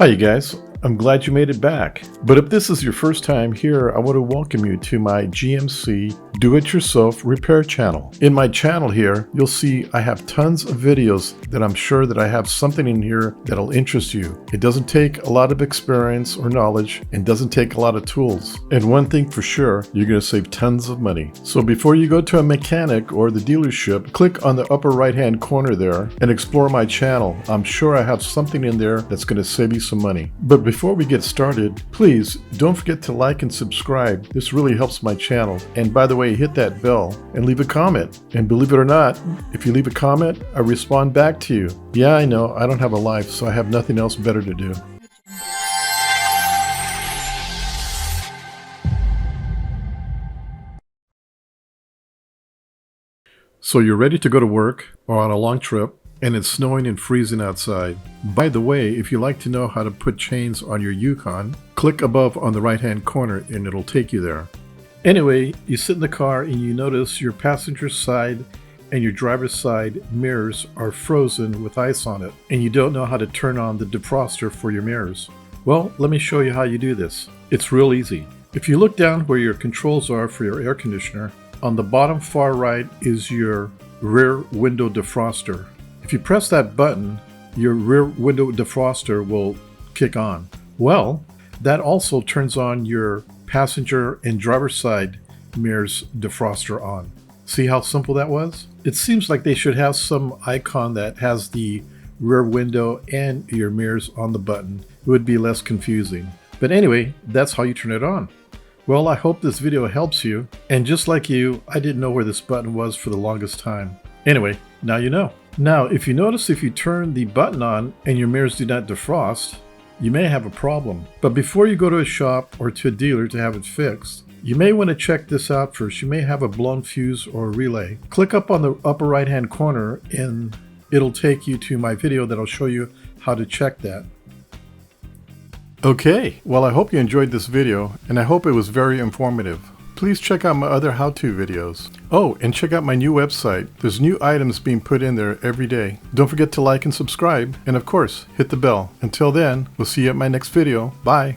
Hi you guys, I'm glad you made it back. But if this is your first time here, I want to welcome you to my GMC Do-It-Yourself Repair channel. In my channel here, you'll see I have tons of videos that I'm sure that I have something in here that'll interest you. It doesn't take a lot of experience or knowledge and doesn't take a lot of tools. And one thing for sure, you're going to save tons of money. So before you go to a mechanic or the dealership, click on the upper right hand corner there and explore my channel. I'm sure I have something in there that's going to save you some money. But before we get started, please don't forget to like and subscribe. This really helps my channel. And by the way, hit that bell and leave a comment. And believe it or not, if you leave a comment, I respond back to you. Yeah, I know, I don't have a life, so I have nothing else better to do. So you're ready to go to work or on a long trip, and it's snowing and freezing outside. By the way, if you like to know how to put chains on your Yukon, click above on the right hand corner and it'll take you there. Anyway, you sit in the car and you notice your passenger side and your driver's side mirrors are frozen with ice on it, and you don't know how to turn on the defroster for your mirrors. Well, let me show you how you do this. It's real easy. If you look down where your controls are for your air conditioner, on the bottom far right is your rear window defroster. If you press that button, your rear window defroster will kick on. Well, that also turns on your passenger and driver's side mirrors defroster on. See how simple that was? It seems like they should have some icon that has the rear window and your mirrors on the button. It would be less confusing. But anyway, that's how you turn it on. Well, I hope this video helps you. And just like you, I didn't know where this button was for the longest time. Anyway, now you know. Now, if you notice, if you turn the button on and your mirrors do not defrost, you may have a problem. But before you go to a shop or to a dealer to have it fixed, you may want to check this out first. You may have a blown fuse or a relay. Click up on the upper right hand corner and it'll take you to my video that'll show you how to check that. Okay, well, I hope you enjoyed this video and I hope it was very informative. Please check out my other how-to videos. Oh, and check out my new website. There's new items being put in there every day. Don't forget to like and subscribe, and of course, hit the bell. Until then, we'll see you at my next video. Bye.